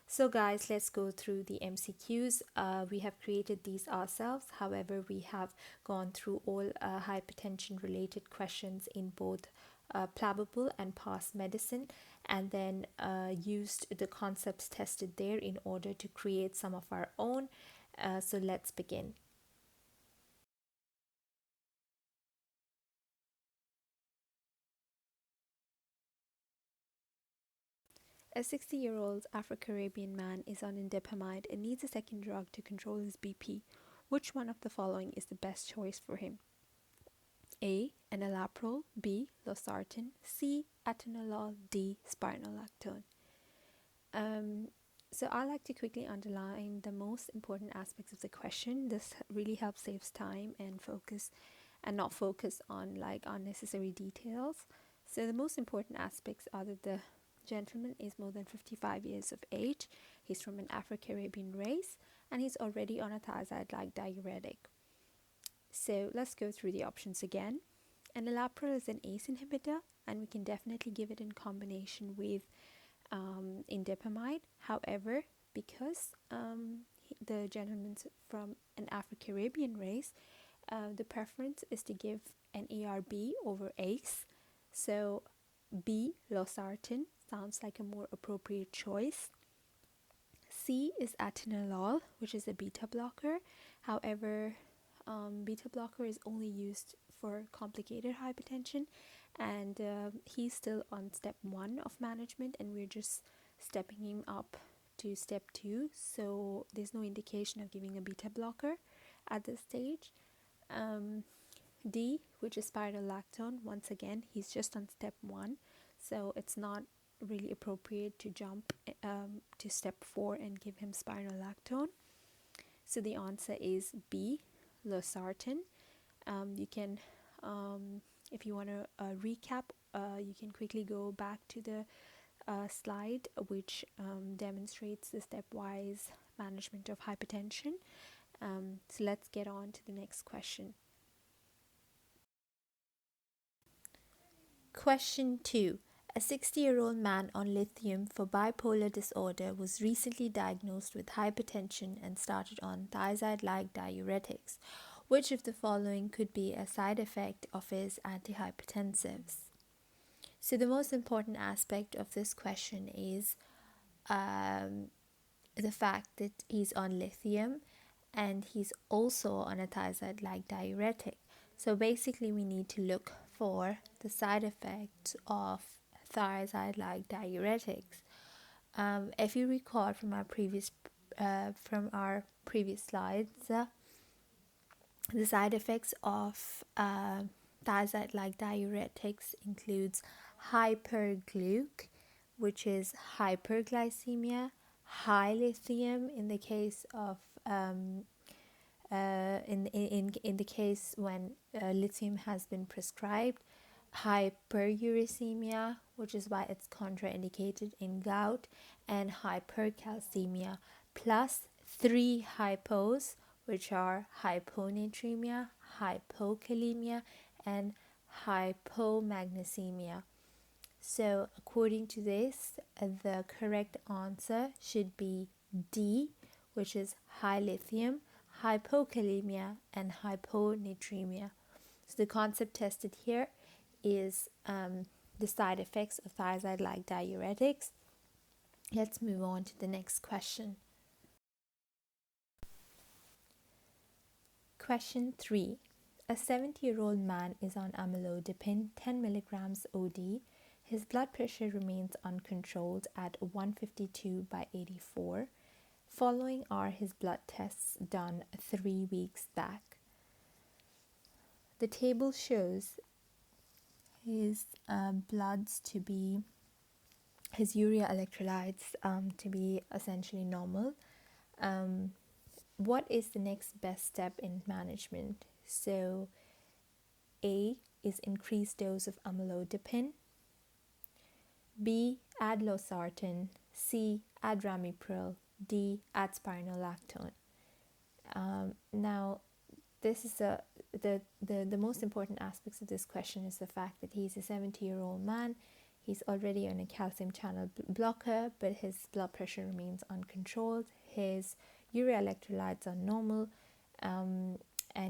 So guys, let's go through the MCQs. We have created these ourselves. However, we have gone through all hypertension related questions in both PLABABLE and past medicine, and then used the concepts tested there in order to create some of our own. So let's begin. A 60-year-old Afro-Caribbean man is on indapamide and needs a second drug to control his BP. Which one of the following is the best choice for him? A. Enalapril, B. Losartan, C. Atenolol, D. Spironolactone. Um, so I like to quickly underline the most important aspects of the question. This really helps saves time and focus, and not focus on like unnecessary details. So the most important aspects are that the gentleman is more than 55 years of age, he's from an Afro-Caribbean race, and he's already on a thiazide-like diuretic. So let's go through the options again. Enalapril is an ACE inhibitor, and we can definitely give it in combination with indapamide. However, because the gentleman's from an Afro-Caribbean race, the preference is to give an ARB over ACE. So B, losartan, sounds like a more appropriate choice. C is atenolol, which is a beta blocker. However, beta blocker is only used for complicated hypertension, and he's still on step 1 of management, and we're just stepping him up to step 2, so there's no indication of giving a beta blocker at this stage. D, which is spironolactone, once again he's just on step 1, so it's not really appropriate to jump to step 4 and give him spironolactone. So the answer is B, losartan. You can, if you want to recap, you can quickly go back to the slide which demonstrates the stepwise management of hypertension. So let's get on to the next question. Question 2. A 60-year-old man on lithium for bipolar disorder was recently diagnosed with hypertension and started on thiazide-like diuretics. Which of the following could be a side effect of his antihypertensives? So the most important aspect of this question is the fact that he's on lithium and he's also on a thiazide-like diuretic. So basically we need to look for the side effects of thiazide-like diuretics. If you recall from our previous slides, the side effects of thiazide-like diuretics includes hypergluc, which is hyperglycemia, high lithium in the case of in the case when lithium has been prescribed, hyperuricemia, which is why it's contraindicated in gout, and hypercalcemia, plus 3 hypos, which are hyponatremia, hypokalemia, and hypomagnesemia. So according to this, the correct answer should be D, which is high lithium, hypokalemia, and hyponatremia. So the concept tested here is the side effects of thiazide-like diuretics. Let's move on to the next question. Question 3. A 70-year-old man is on amlodipine 10 milligrams OD. His blood pressure remains uncontrolled at 152/84. Following are his blood tests done 3 weeks back. The table shows his bloods to be, his urea electrolytes to be essentially normal. What is the next best step in management? So A is increased dose of amlodipine, B, add losartan, C, add ramipril, D, add spironolactone. Now, this is the most important aspects of this question is the fact that he's a 70-year-old man. He's already on a calcium channel blocker, but his blood pressure remains uncontrolled. His urea electrolytes are normal, and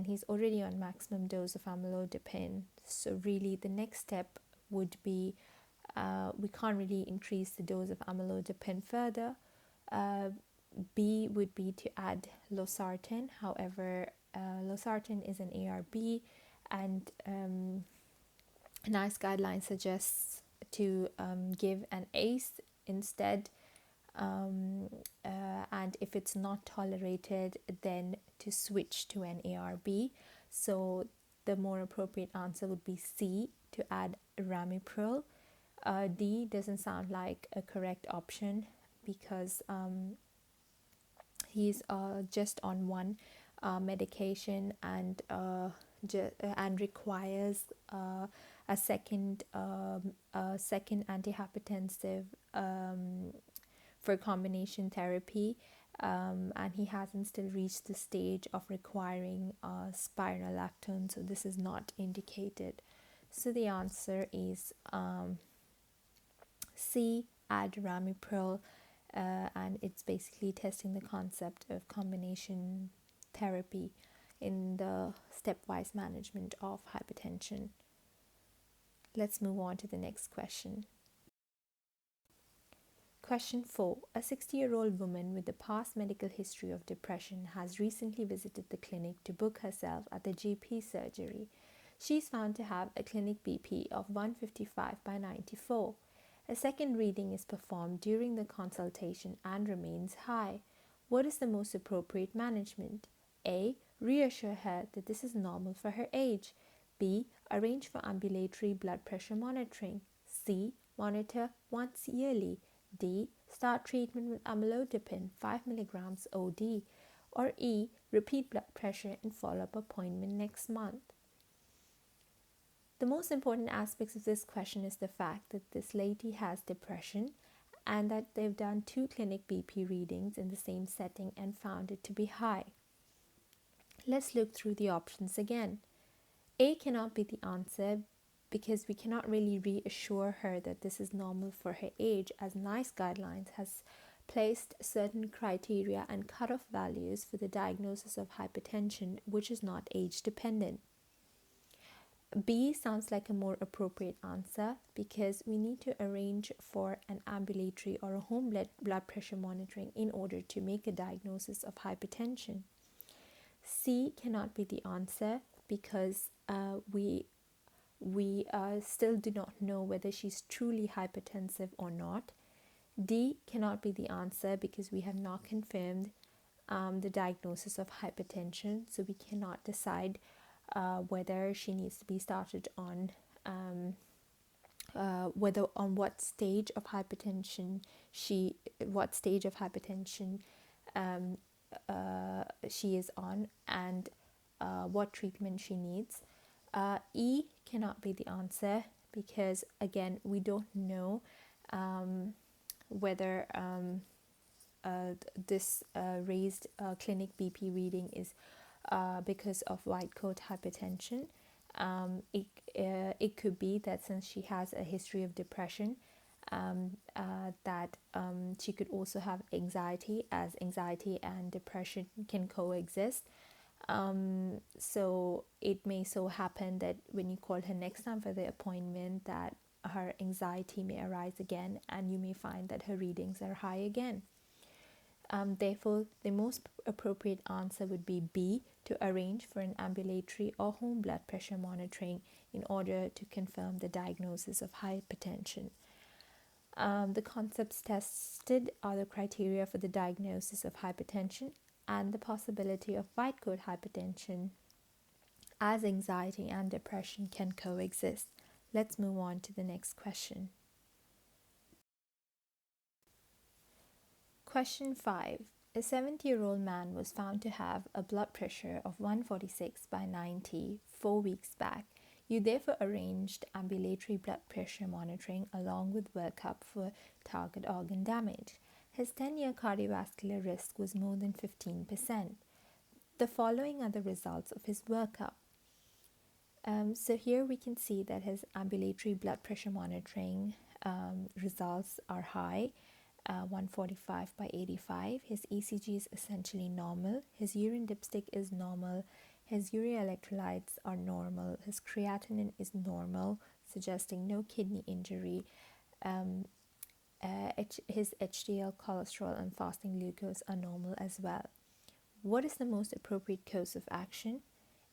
he's already on maximum dose of amlodipine. So really the next step would be, we can't really increase the dose of amlodipine further. B would be to add losartan. However, losartan is an ARB, and NICE guideline suggests to give an ACE instead, and if it's not tolerated, then to switch to an ARB. So the more appropriate answer would be C, to add ramipril. D doesn't sound like a correct option because he's just on one medication and requires a second antihypertensive for combination therapy, and he hasn't still reached the stage of requiring spironolactone, so this is not indicated. So the answer is C, add ramipril, and it's basically testing the concept of combination therapy in the stepwise management of hypertension. Let's move on to the next question. Question 4. A 60-year-old woman with a past medical history of depression has recently visited the clinic to book herself at the GP surgery. She is found to have a clinic BP of 155/94. A second reading is performed during the consultation and remains high. What is the most appropriate management? A. Reassure her that this is normal for her age. B. Arrange for ambulatory blood pressure monitoring. C. Monitor once yearly. D. Start treatment with amlodipine 5 mg OD. Or E. Repeat blood pressure and follow-up appointment next month. The most important aspects of this question is the fact that this lady has depression and that they've done 2 clinic BP readings in the same setting and found it to be high. Let's look through the options again. A cannot be the answer because we cannot really reassure her that this is normal for her age, as NICE guidelines has placed certain criteria and cutoff values for the diagnosis of hypertension, which is not age dependent. B sounds like a more appropriate answer because we need to arrange for an ambulatory or a home blood pressure monitoring in order to make a diagnosis of hypertension. C cannot be the answer because we still do not know whether she's truly hypertensive or not. D cannot be the answer because we have not confirmed the diagnosis of hypertension, so we cannot decide whether she needs to be started on what stage of hypertension she is on and what treatment she needs. E cannot be the answer because again we don't know whether this raised clinic BP reading is because of white coat hypertension. It could be that since she has a history of depression, that she could also have anxiety, as anxiety and depression can coexist. So it may so happen that when you call her next time for the appointment, that her anxiety may arise again and you may find that her readings are high again. Therefore, the most appropriate answer would be B, to arrange for an ambulatory or home blood pressure monitoring in order to confirm the diagnosis of hypertension. The concepts tested are the criteria for the diagnosis of hypertension and the possibility of white coat hypertension, as anxiety and depression can coexist. Let's move on to the next question. Question 5. A 70-year-old man was found to have a blood pressure of 146/90 4 weeks back. You therefore arranged ambulatory blood pressure monitoring along with workup for target organ damage. His 10-year cardiovascular risk was more than 15%. The following are the results of his workup. So here we can see that his ambulatory blood pressure monitoring results are high, 145/85. His ECG is essentially normal. His urine dipstick is normal. His urea electrolytes are normal. His creatinine is normal, suggesting no kidney injury. His HDL, cholesterol, and fasting glucose are normal as well. What is the most appropriate course of action?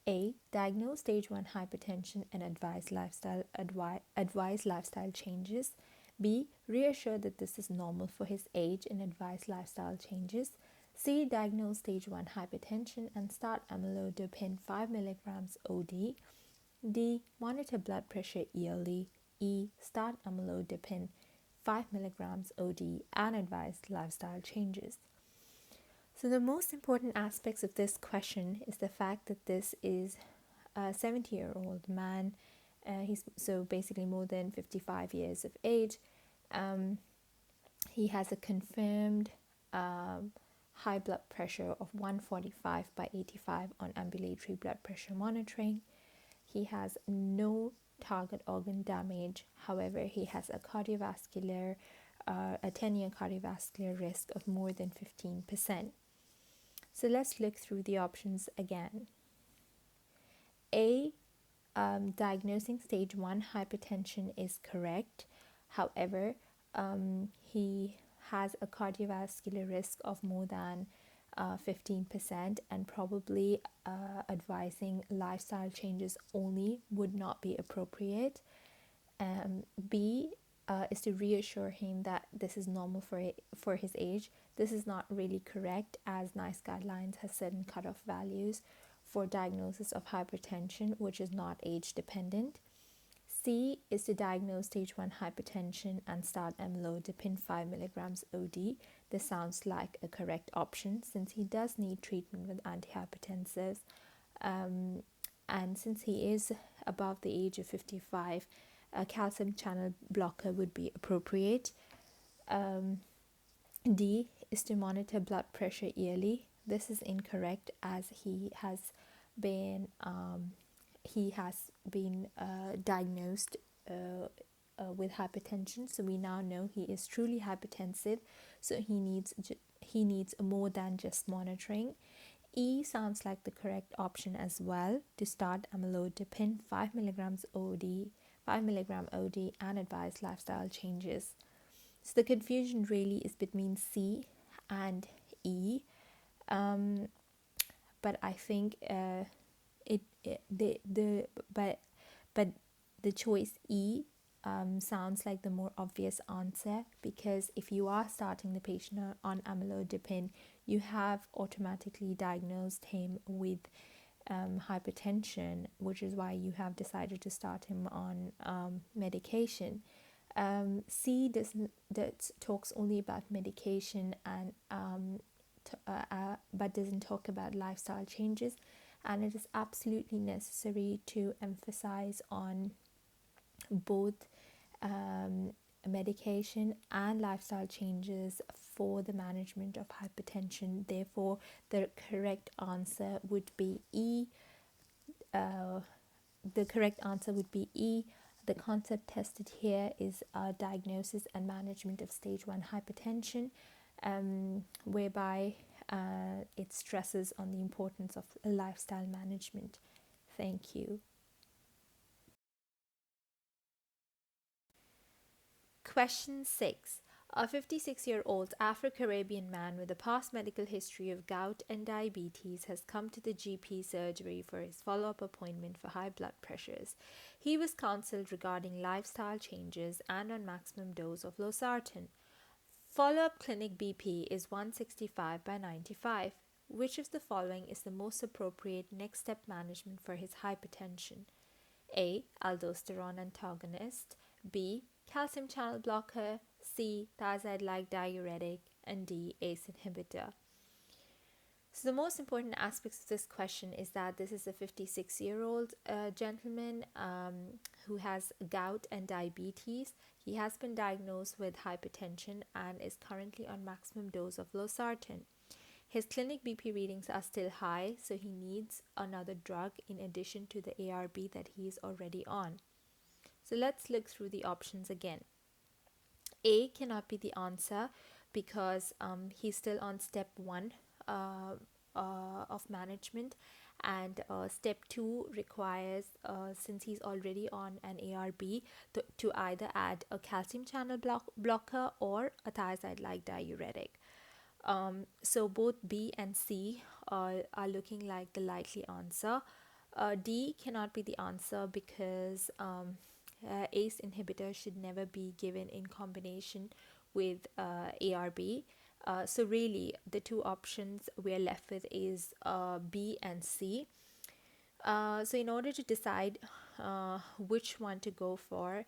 A. Diagnose stage 1 hypertension and advise lifestyle changes. B. Reassure that this is normal for his age and advise lifestyle changes. C. Diagnose stage 1 hypertension and start amlodipine 5 mg OD. D. Monitor blood pressure yearly. E. Start amlodipine 5 mg OD and advise lifestyle changes. So the most important aspects of this question is the fact that this is a 70-year-old man. He's so basically more than 55 years of age. He has a confirmed high blood pressure of 145/85 on ambulatory blood pressure monitoring. He has no target organ damage. However, he has a 10-year cardiovascular risk of more than 15%. So let's look through the options again. A. Diagnosing stage 1 hypertension is correct. However, he has a cardiovascular risk of more than 15%, and probably advising lifestyle changes only would not be appropriate. B is to reassure him that this is normal for his age. This is not really correct, as NICE guidelines has certain cutoff values for diagnosis of hypertension, which is not age dependent. C is to diagnose stage 1 hypertension and start amlodipine 5 mg OD. This sounds like a correct option since he does need treatment with antihypertensives, and since he is above the age of 55, a calcium channel blocker would be appropriate. D is to monitor blood pressure yearly. This is incorrect, as he has been diagnosed with hypertension, so we now know he is truly hypertensive, so he needs more than just monitoring. E sounds like the correct option as well, to start amlodipine 5 mg OD and advise lifestyle changes. So the confusion really is between C and E, but I think the choice E sounds like the more obvious answer, because if you are starting the patient on amlodipine, you have automatically diagnosed him with hypertension, which is why you have decided to start him on medication. C that talks only about medication and but doesn't talk about lifestyle changes, and it is absolutely necessary to emphasize on both medication and lifestyle changes for the management of hypertension. Therefore, the correct answer would be E. The concept tested here is diagnosis and management of stage 1 hypertension, whereby it stresses on the importance of lifestyle management. Thank you. Question 6. A 56-year-old Afro-Caribbean man with a past medical history of gout and diabetes has come to the GP surgery for his follow-up appointment for high blood pressures. He was counseled regarding lifestyle changes and on maximum dose of losartan. Follow-up clinic BP is 165/95. Which of the following is the most appropriate next step management for his hypertension? A. Aldosterone antagonist. B. Calcium channel blocker. C. Thiazide-like diuretic. And D. ACE inhibitor. So the most important aspects of this question is that this is a 56-year-old gentleman who has gout and diabetes. He has been diagnosed with hypertension and is currently on maximum dose of losartan. His clinic BP readings are still high, so he needs another drug in addition to the ARB that he is already on. So let's look through the options again. A cannot be the answer because he's still on step 1 uh, of management, and step 2 requires, since he's already on an ARB, to either add a calcium channel blocker or a thiazide-like diuretic. So both B and C are looking like the likely answer. D cannot be the answer because ACE inhibitor should never be given in combination with ARB. So really, the two options we're left with is B and C. So in order to decide which one to go for,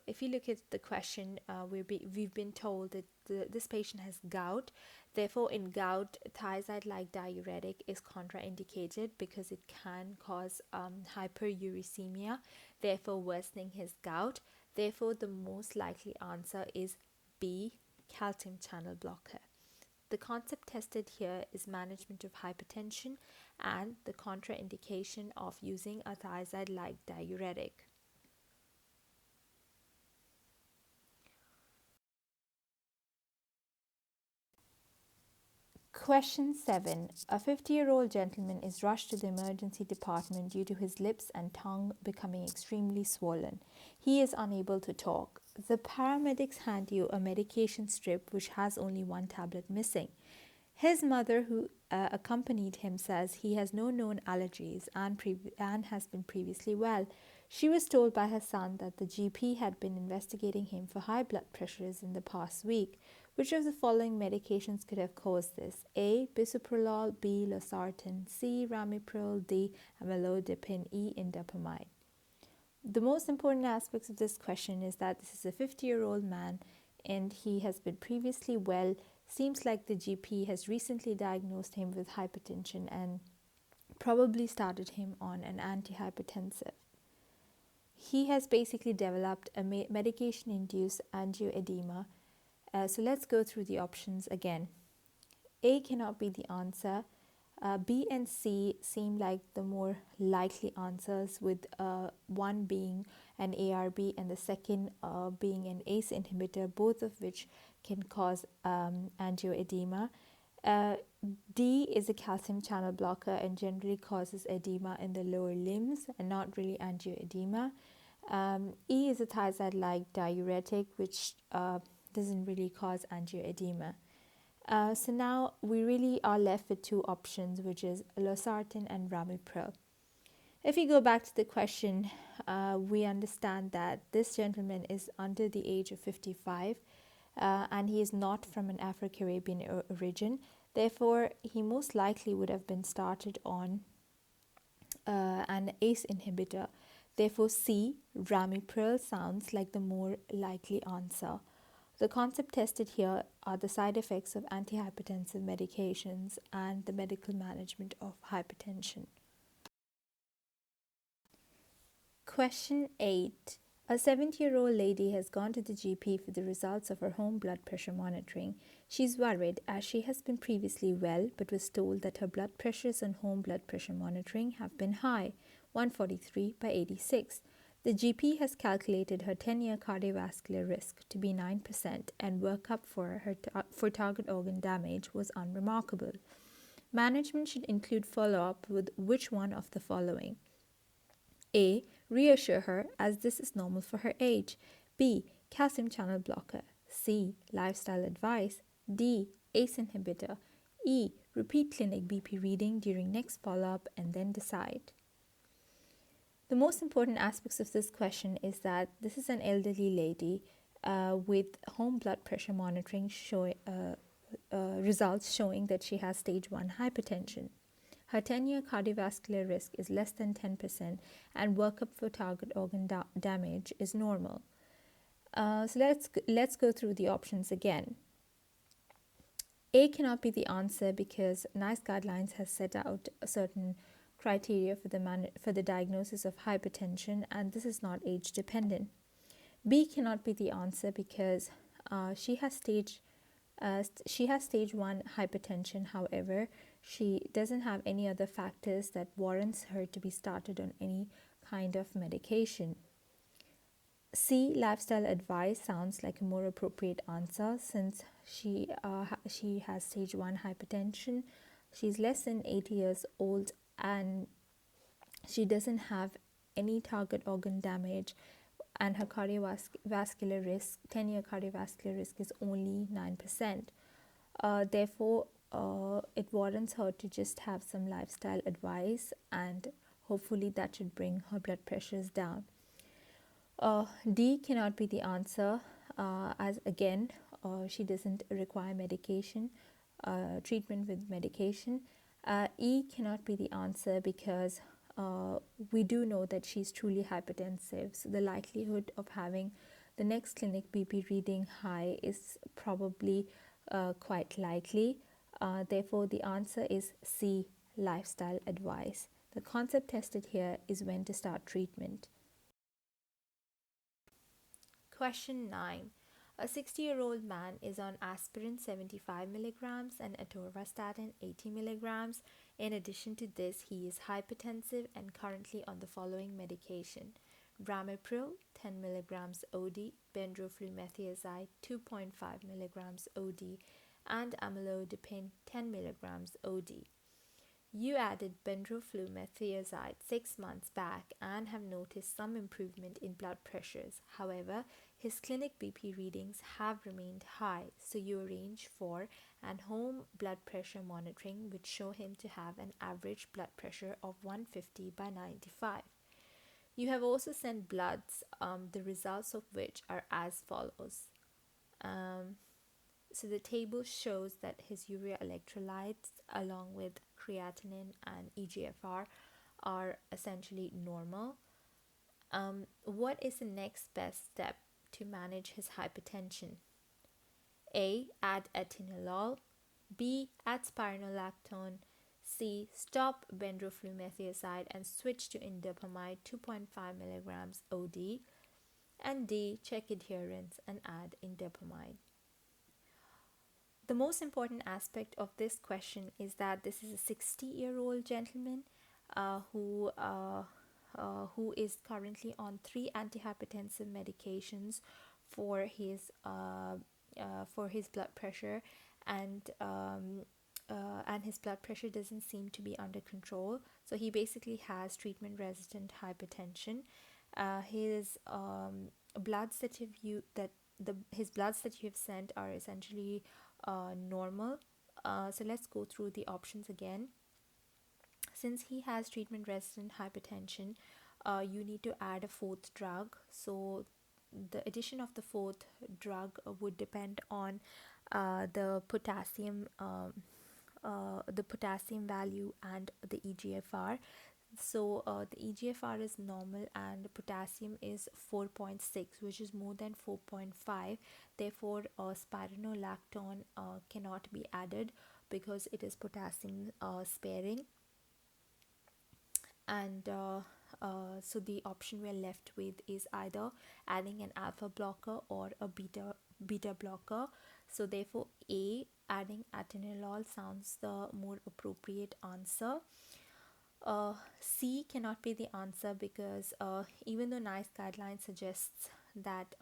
if you look at the question, we've been told that this patient has gout. Therefore, in gout, thiazide-like diuretic is contraindicated because it can cause hyperuricemia, therefore worsening his gout. Therefore, the most likely answer is B, calcium channel blocker. The concept tested here is management of hypertension and the contraindication of using a thiazide-like diuretic. Question 7. A 50-year-old gentleman is rushed to the emergency department due to his lips and tongue becoming extremely swollen. He is unable to talk. The paramedics hand you a medication strip which has only one tablet missing. His mother, who accompanied him, says he has no known allergies and has been previously well. She was told by her son that the GP had been investigating him for high blood pressures in the past week. Which of the following medications could have caused this? A. Bisoprolol, B. Losartan, C. Ramipril, D. Amlodipine, E. Indapamide. The most important aspects of this question is that this is a 50-year-old man and he has been previously well. Seems like the GP has recently diagnosed him with hypertension and probably started him on an antihypertensive. He has basically developed a medication-induced angioedema. So let's go through the options again. A cannot be the answer. B and C seem like the more likely answers, with one being an ARB and the second being an ACE inhibitor, both of which can cause angioedema. D is a calcium channel blocker and generally causes edema in the lower limbs and not really angioedema. E is a thiazide-like diuretic, which doesn't really cause angioedema. So now we really are left with two options, which is losartan and ramipril. If we go back to the question, we understand that this gentleman is under the age of 55 and he is not from an Afro-Caribbean origin. Therefore, he most likely would have been started on an ACE inhibitor. Therefore, C, ramipril, sounds like the more likely answer. The concept tested here are the side effects of antihypertensive medications and the medical management of hypertension. Question 8. A 70-year-old lady has gone to the GP for the results of her home blood pressure monitoring. She's worried as she has been previously well but was told that her blood pressures on home blood pressure monitoring have been high, 143/86. The GP has calculated her 10-year cardiovascular risk to be 9% and workup for target organ damage was unremarkable. Management should include follow-up with which one of the following? A. Reassure her as this is normal for her age. B. Calcium channel blocker. C. Lifestyle advice. D. ACE inhibitor. E. Repeat clinic BP reading during next follow-up and then decide. The most important aspects of this question is that this is an elderly lady with home blood pressure monitoring results showing that she has stage 1 hypertension. Her 10-year cardiovascular risk is less than 10% and workup for target organ damage is normal. So let's go through the options again. A cannot be the answer because NICE guidelines has set out a certain criteria for the diagnosis of hypertension, and this is not age dependent. B cannot be the answer because she has stage 1 hypertension. However, she doesn't have any other factors that warrants her to be started on any kind of medication. C. Lifestyle advice sounds like a more appropriate answer since she has stage 1 hypertension. She's less than 80 years old and she doesn't have any target organ damage, and her cardiovascular risk, 10-year cardiovascular risk, is only 9%. Therefore, it warrants her to just have some lifestyle advice, and hopefully that should bring her blood pressures down. D cannot be the answer, as again, she doesn't require medication, treatment with medication. E cannot be the answer because we do know that she's truly hypertensive, so the likelihood of having the next clinic BP reading high is probably quite likely. Therefore, the answer is C, lifestyle advice. The concept tested here is when to start treatment. Question 9. A 60-year-old man is on aspirin 75 milligrams and atorvastatin 80 milligrams. In addition to this, he is hypertensive and currently on the following medication: Ramipril 10 milligrams OD, benroflumethiazide 2.5 milligrams OD, and amlodipine 10 milligrams OD. You added benroflumethiazide 6 months back and have noticed some improvement in blood pressures. However, his clinic BP readings have remained high, so you arrange for an home blood pressure monitoring, which show him to have an average blood pressure of 150/95. You have also sent bloods, the results of which are as follows. So the table shows that his urea electrolytes along with creatinine and EGFR are essentially normal. What is the next best step to manage his hypertension? A. Add atenolol. B. Add spironolactone. C. Stop benroflumethiazide and switch to indapamide 2.5 milligrams OD. And D. Check adherence and add indapamide. The most important aspect of this question is that this is a 60-year-old gentleman who is currently on 3 antihypertensive medications for his blood pressure, and his blood pressure doesn't seem to be under control. So he basically has treatment-resistant hypertension. His bloods that his bloods that you have sent are essentially normal. So let's go through the options again. Since he has treatment resistant hypertension, you need to add a fourth drug. So the addition of the fourth drug would depend on the potassium value and the EGFR. So the EGFR is normal and potassium is 4.6, which is more than 4.5. Therefore, spironolactone cannot be added because it is potassium sparing. And so the option we're left with is either adding an alpha blocker or a beta blocker. So therefore, A, adding atenolol sounds the more appropriate answer. C cannot be the answer because even though NICE guideline suggests that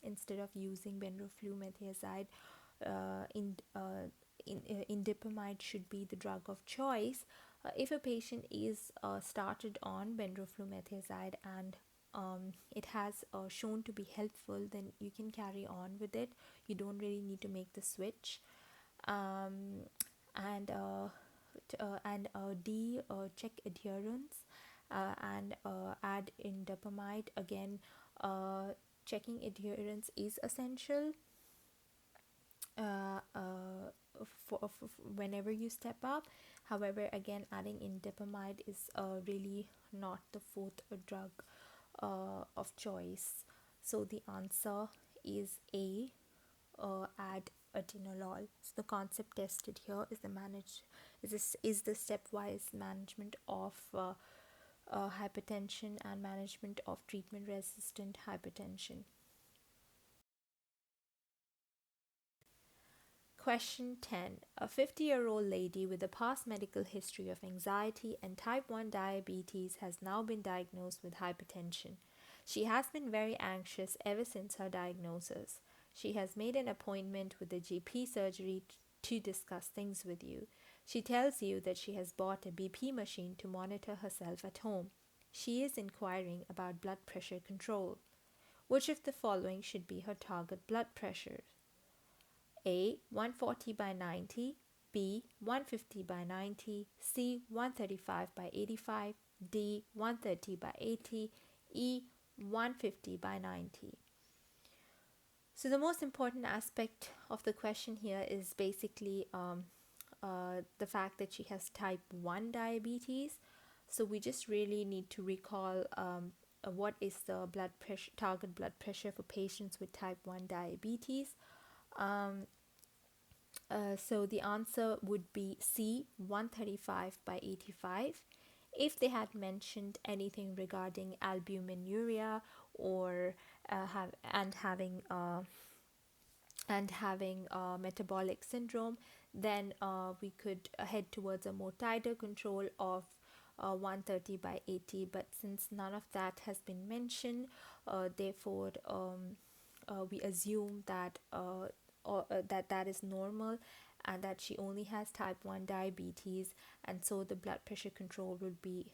instead of using benroflumethiazide, indapamide should be the drug of choice. If a patient is started on benroflumethiazide and it has shown to be helpful, then you can carry on with it. You don't really need to make the switch. D, check adherence and add indapamide. Again, checking adherence is essential for whenever you step up. However, again, adding indapamide is really not the fourth drug of choice. So the answer is A, add atenolol. So the concept tested here is the stepwise management of hypertension and management of treatment-resistant hypertension. Question 10. A 50-year-old lady with a past medical history of anxiety and type 1 diabetes has now been diagnosed with hypertension. She has been very anxious ever since her diagnosis. She has made an appointment with the GP surgery to discuss things with you. She tells you that she has bought a BP machine to monitor herself at home. She is inquiring about blood pressure control. Which of the following should be her target blood pressure? A. 140 by 90, B. 150 by 90, C. 135 by 85, D. 130 by 80, E. 150 by 90. So the most important aspect of the question here is basically the fact that she has type 1 diabetes. So we just really need to recall what is the blood pressure, target blood pressure for patients with type 1 diabetes. So the answer would be C, 135 by 85. If they had mentioned anything regarding albuminuria or having metabolic syndrome, then we could head towards a more tighter control of 130 by 80. But since none of that has been mentioned, therefore we assume that that is normal and that she only has type 1 diabetes, and so the blood pressure control would be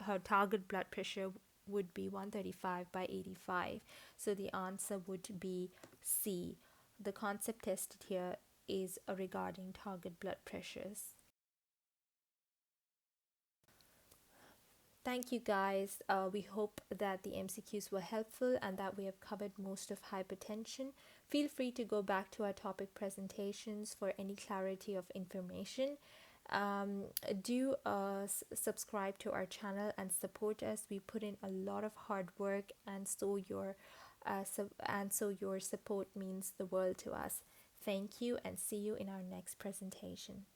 her target blood pressure would be 135 by 85. So the answer would be C. The concept tested here is regarding target blood pressures. Thank you guys. We hope that the MCQs were helpful and that we have covered most of hypertension. Feel free to go back to our topic presentations for any clarity of information. Do subscribe to our channel and support us. We put in a lot of hard work, and so your support means the world to us. Thank you, and see you in our next presentation.